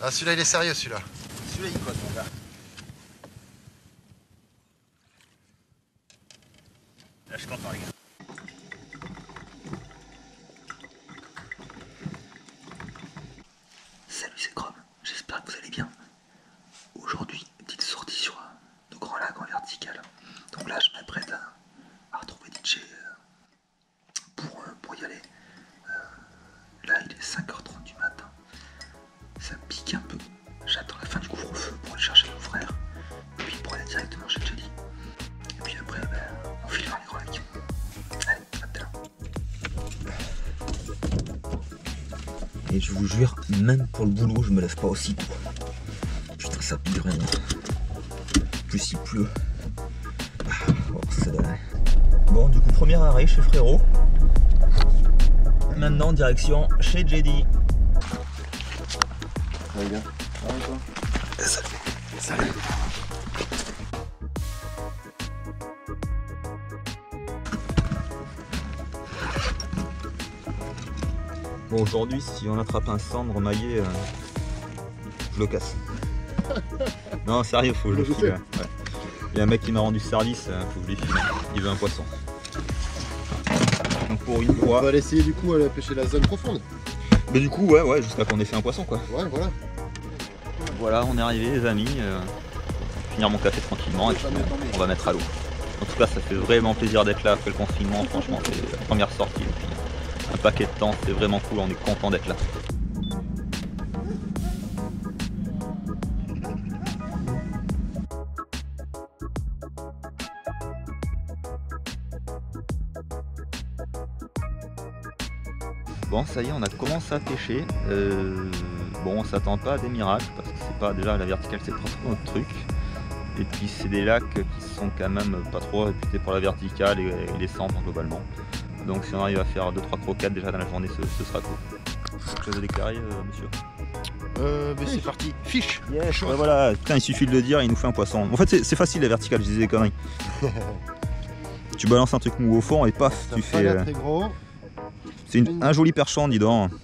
Ah, celui-là, il est sérieux, celui-là. Celui-là, il cote, mon gars. Là, je suis content, les gars. Salut, c'est Chrome, j'espère que vous allez bien. Aujourd'hui, petite sortie sur nos grands lacs en vertical. Donc là, je m'apprête à retrouver DJ pour y aller. Là, il est 5h30 du matin. Ça pique un peu. J'attends la fin du couvre-feu pour aller chercher mon frère. Et puis pour aller directement chez Jelly. Et puis après, on file vers les grands lacs. Allez, à tout à l'heure. Et je vous jure, même pour le boulot, je me lève pas aussitôt. Putain, ça pique vraiment. Plus il pleut. Oh, ça donne. Bon, du coup, premier arrêt chez Frérot. Maintenant, direction chez JD. Ça va bien. Salut. Salut. Bon, aujourd'hui, si on attrape un cendre maillé, je le casse. Non, sérieux, faut que je le file. Ouais. Il y a un mec qui m'a rendu service, faut que je lui file. Il veut un poisson. Donc pour une fois. On va aller essayer du coup à pêcher la zone profonde. Mais du coup, ouais, jusqu'à qu'on ait fait un poisson, quoi. Ouais, voilà. Voilà, on est arrivé, les amis. Finir mon café tranquillement et puis on va mettre à l'eau. En tout cas, ça fait vraiment plaisir d'être là après le confinement. Franchement, c'est la première sortie depuis un paquet de temps. C'est vraiment cool, on est content d'être là. Bon, ça y est, on a commencé à pêcher. Bon, on s'attend pas à des miracles parce que c'est pas déjà la verticale, c'est pas trop notre truc. Et puis c'est des lacs qui sont quand même pas trop réputés pour la verticale et les cendres globalement. Donc si on arrive à faire 2-3 croquettes déjà dans la journée, ce sera cool. Quelque chose à déclarer, monsieur? Mais c'est parti. Fiche. Yes, ouais, voilà. Putain, il suffit de le dire, il nous fait un poisson. En fait, c'est facile la verticale, je disais des conneries. Tu balances un truc mou au fond et paf, tu fais. Très gros. C'est un joli perchant, dis donc. Ouais,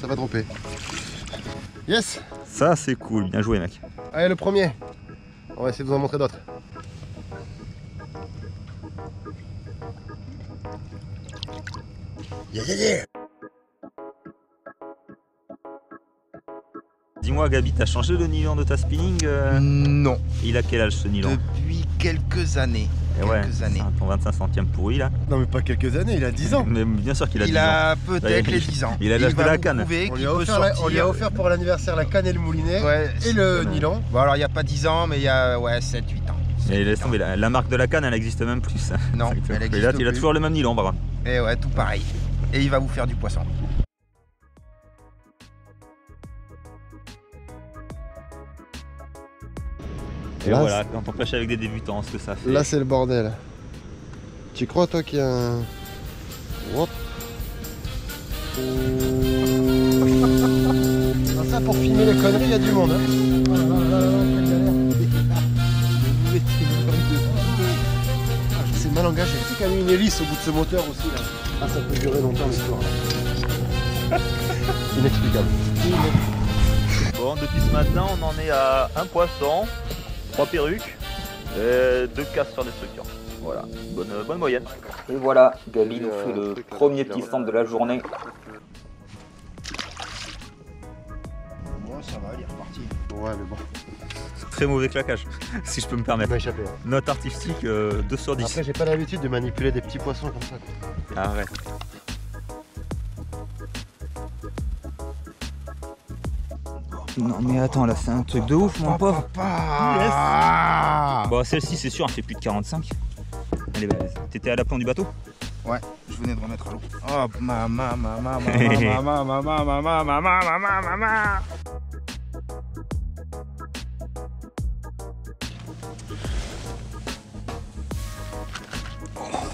ça va dropper. Yes. Ça, c'est cool. Bien joué, mec. Allez, le premier. On va essayer de vous en montrer d'autres. Yeah. Dis-moi, Gabi, t'as changé le nylon de ta spinning Non. Il a quel âge ce nylon? Depuis quelques années. C'est ton 25 centième pourri là. Non, mais pas quelques années, il a 10 ans. Mais bien sûr qu'il a 10 ans. Il a peut-être les 10 ans. Il a l'âge de la canne. On lui a offert pour l'anniversaire la canne et le moulinet et le nylon. Bon, alors il n'y a pas 10 ans, mais il y a 7-8 ans. Mais laisse tomber, la marque de la canne, elle n'existe même plus. Non, elle existe là, plus. il a toujours le même nylon, par contre. Et ouais, tout pareil. Et il va vous faire du poisson. Et là, voilà, quand on pêche avec des débutants, ce que ça fait. Là, c'est le bordel. Tu crois, toi, qu'il y a un... Hop. Ah, ça, pour filmer les conneries, il y a du monde. Hein. Oh là là, quelle galère. C'est mal engagé. C'est quand même une hélice au bout de ce moteur aussi. Là. Ah, ça peut durer longtemps l'histoire. Inexplicable. Bon, depuis ce matin, on en est à un poisson, 3 perruques, 2 casses sur destruction. Voilà, bonne moyenne. Et voilà, Gabi nous fait le premier petit stand de la journée. Bon, ça va, il est reparti. Ouais, mais bon. Très mauvais claquage, si je peux me permettre. Il m'a échappé. Hein. Note artistique 2 sur 10. Après, j'ai pas l'habitude de manipuler des petits poissons comme ça. Quoi. Arrête. Non mais attends, là c'est un truc de ouf, mon pauvre. Yes. Bon, celle-ci c'est sûr, elle fait plus de 45. Allez, bah, t'étais à l'aplomb du bateau? Ouais, je venais de remettre à l'eau. Oh, maman.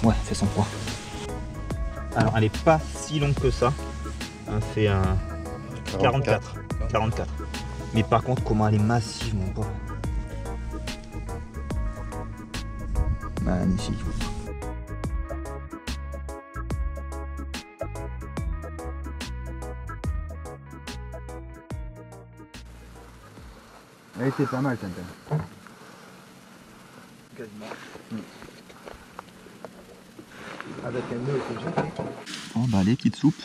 Ouais, fait son poids. Alors, elle est pas si longue que ça. Elle fait un 44. Mais par contre, comment elle est massive, mon pauvre. Magnifique. Elle était pas mal, Tintin. Quasiment. Avec un nœud, c'est jeté. Bon bah les petites soupes.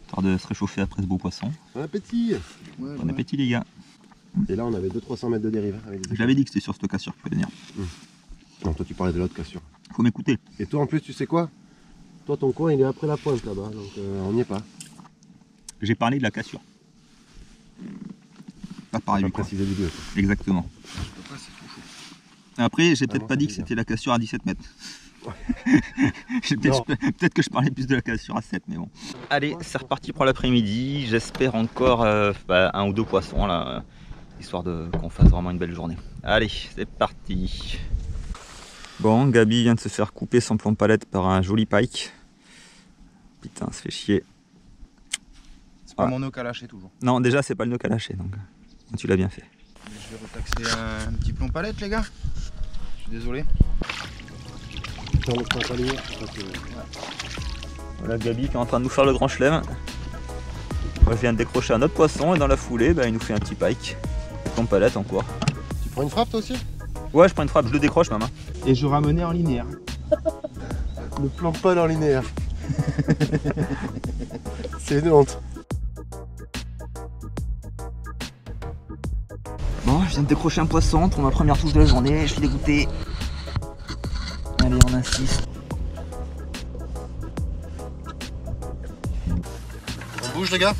Histoire de se réchauffer après ce beau poisson. Bon appétit. Bon appétit les gars. Et là on avait 200-300 mètres de dérive. J'avais dit que c'était sur cette cassure qu'il fallait venir. Non, toi tu parlais de l'autre cassure. Faut m'écouter. Et toi en plus tu sais quoi? Toi ton coin il est après la pointe là-bas, donc on n'y est pas. J'ai parlé de la cassure. Pas pareil. Pas préciser du lieu. Exactement. Après, j'ai peut-être pas dit que c'était la cassure à 17 mètres. Peut-être que je parlais plus de la cassure à 7, mais bon. Allez, c'est reparti pour l'après-midi. J'espère encore un ou deux poissons là, histoire qu'on fasse vraiment une belle journée. Allez, c'est parti. Bon, Gabi vient de se faire couper son plomb palette par un joli pike. Putain, ça fait chier. C'est pas mon nœud qu'à lâcher toujours. Non, déjà, c'est pas le nœud qu'à lâcher, donc tu l'as bien fait. Je vais retaxer un petit plomb palette, les gars. Je suis désolé. Voilà Gabi qui est en train de nous faire le grand chelem. Moi je viens de décrocher un autre poisson et dans la foulée il nous fait un petit pike. Plomb palette encore. Tu prends une frappe toi aussi? Ouais, je prends une frappe, je le décroche ma main. Et je ramenais en linéaire. Ne plante pas dans linéaire. C'est une honte. Bon, je viens de décrocher un poisson pour ma première touche de la journée, je suis dégoûté. Allez, on insiste. On bouge les gars?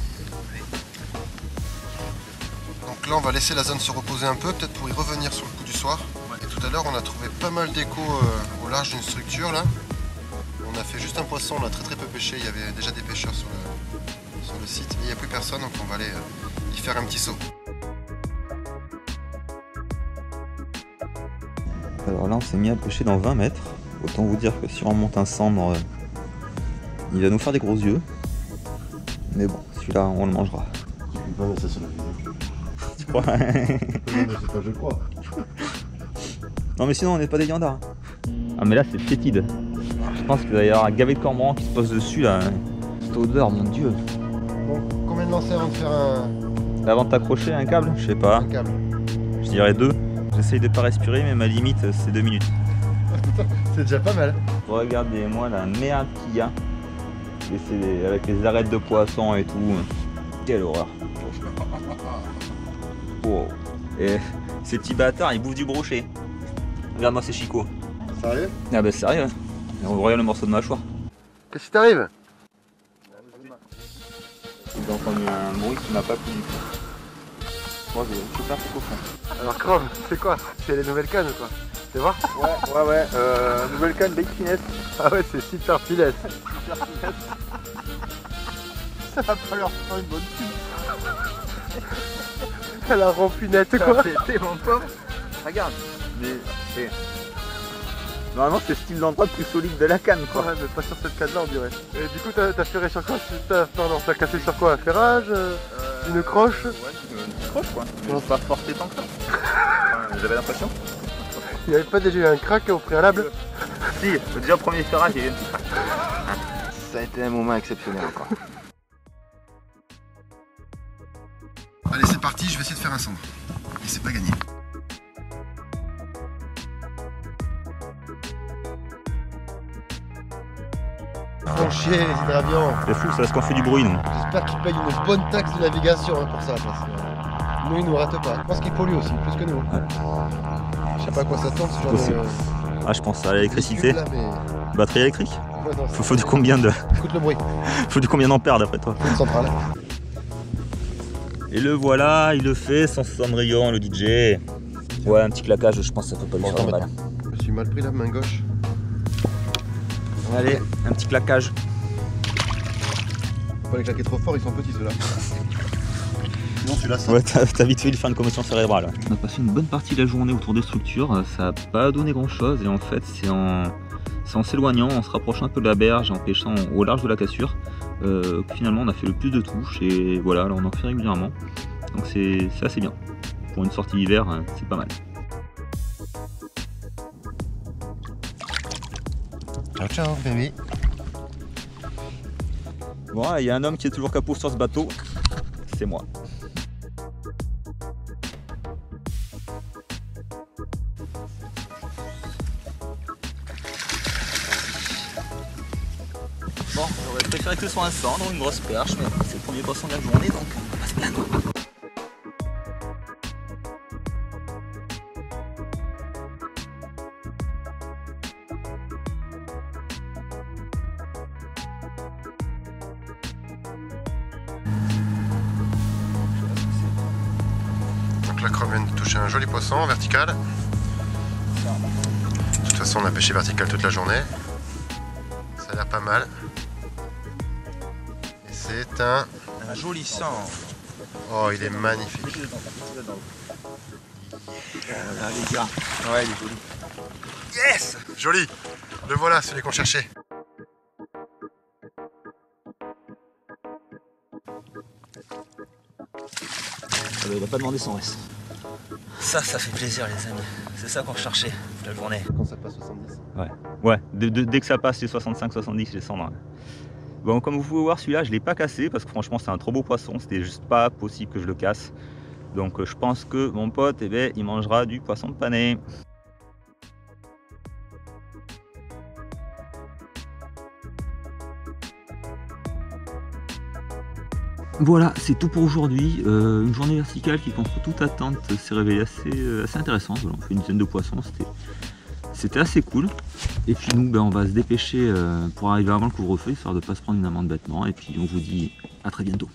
Donc là on va laisser la zone se reposer un peu, peut-être pour y revenir sur le coup du soir. Et tout à l'heure on a trouvé pas mal d'échos au large d'une structure là. On a fait juste un poisson, on a très peu pêché, il y avait déjà des pêcheurs sur le site. Et il n'y a plus personne donc on va aller y faire un petit saut. Alors là on s'est mis à pêcher dans 20 mètres. Autant vous dire que si on monte un cendre, il va nous faire des gros yeux. Mais bon, celui-là on le mangera. Non mais ça c'est la vidéo. Tu crois? Non mais c'est pas je crois. Non mais sinon on n'est pas des viandards. Ah mais là c'est fétide. Je pense qu'il va y avoir un gavet de cormorans qui se pose dessus là. Cette odeur, mon dieu. Bon, combien de lancers avant de faire Avant de t'accrocher un câble? Je sais pas. un câble? Je dirais 2. J'essaye de pas respirer mais ma limite c'est 2 minutes. C'est déjà pas mal. Regardez-moi la merde qu'il y a. Et c'est avec les arêtes de poisson et tout. Quelle horreur. Wow. Et ces petits bâtards ils bouffent du brochet. Regarde-moi ces chicots. Sérieux? Ah bah sérieux. On regarde le morceau de mâchoire. Qu'est-ce qui t'arrive? J'ai entendu un bruit qui m'a pas plu du tout. Moi je vais super au fond. Alors Chrome, c'est quoi? C'est les nouvelles cannes ou quoi? Tu vois? Ouais. Nouvelle canne Big Finesse. Ah ouais, c'est super finesse. Ça va pas leur faire une bonne pub. Elle a rompu net quoi. C'était mon pauvre. Regarde. Mais normalement c'est le style d'endroit le plus solide de la canne quoi. Ouais, mais pas sur cette canne là on dirait. Et du coup t'as ferré sur quoi? T'as cassé sur quoi? Un ferrage? Une croche? Ouais, une croche quoi. On pas forcer tant que ça. Enfin, j'avais l'impression. Il n'y avait pas déjà eu un crack au préalable? Si, déjà au premier ferrage il y a eu un petit crack. Ça a été un moment exceptionnel encore. Allez c'est parti, je vais essayer de faire un cendre. Et c'est pas gagné. Font chier les hydravions. C'est fou, c'est parce qu'on fait du bruit nous. J'espère qu'ils payent une bonne taxe de navigation pour ça. Parce que nous ils nous ratent pas. Je pense qu'ils polluent aussi, plus que nous. Ouais. Je sais pas à quoi ça tourne ce genre Possible. de... Ah je pense à l'électricité. Là, mais... Batterie électrique. Ouais, non, Faut du combien de. Écoute le bruit. Faut du combien d'ampères d'après toi? Une centrale. Et le voilà, il le fait sans Cendrillon, le DJ. Ouais, un petit claquage, je pense que ça peut pas lui faire mal. Je me suis mal pris la main gauche. Allez, un petit claquage. Faut pas les claquer trop fort, ils sont petits ceux-là. Sinon celui-là ça. Ouais, t'as vite fait de faire une commotion cérébrale. On a passé une bonne partie de la journée autour des structures, ça n'a pas donné grand-chose et en fait c'est en s'éloignant, en se rapprochant un peu de la berge, en pêchant au large de la cassure, que finalement on a fait le plus de touches et voilà, là on en fait régulièrement. Donc c'est assez bien. Pour une sortie d'hiver, c'est pas mal. Ciao ciao baby. Bon, il y a un homme qui est toujours capot sur ce bateau, c'est moi. Bon, j'aurais préféré que ce soit un cendre ou une grosse perche, mais c'est le premier poisson de la journée, donc on va se plaindre. Donc la chrome vient de toucher un joli poisson en vertical. De toute façon on a pêché vertical toute la journée. Ça a l'air pas mal. Et c'est un joli sang. Oh, il est magnifique. Là les gars. Ouais, il est joli. Yes! Joli! Le voilà, celui qu'on cherchait. Il va pas demander son reste. Ça fait plaisir les amis. C'est ça qu'on recherchait toute la journée. Quand ça passe 70. Ouais, dès que ça passe les 65-70, les cendres. Bon, comme vous pouvez voir, celui-là, je l'ai pas cassé parce que franchement, c'est un trop beau poisson. C'était juste pas possible que je le casse. Donc, je pense que mon pote, eh ben, il mangera du poisson de pané. Voilà, c'est tout pour aujourd'hui. Une journée verticale qui, contre toute attente, s'est révélée assez intéressante. Voilà, on fait une dizaine de poissons, c'était assez cool. Et puis nous, on va se dépêcher pour arriver avant le couvre-feu, histoire de ne pas se prendre une amende bêtement. Et puis on vous dit à très bientôt.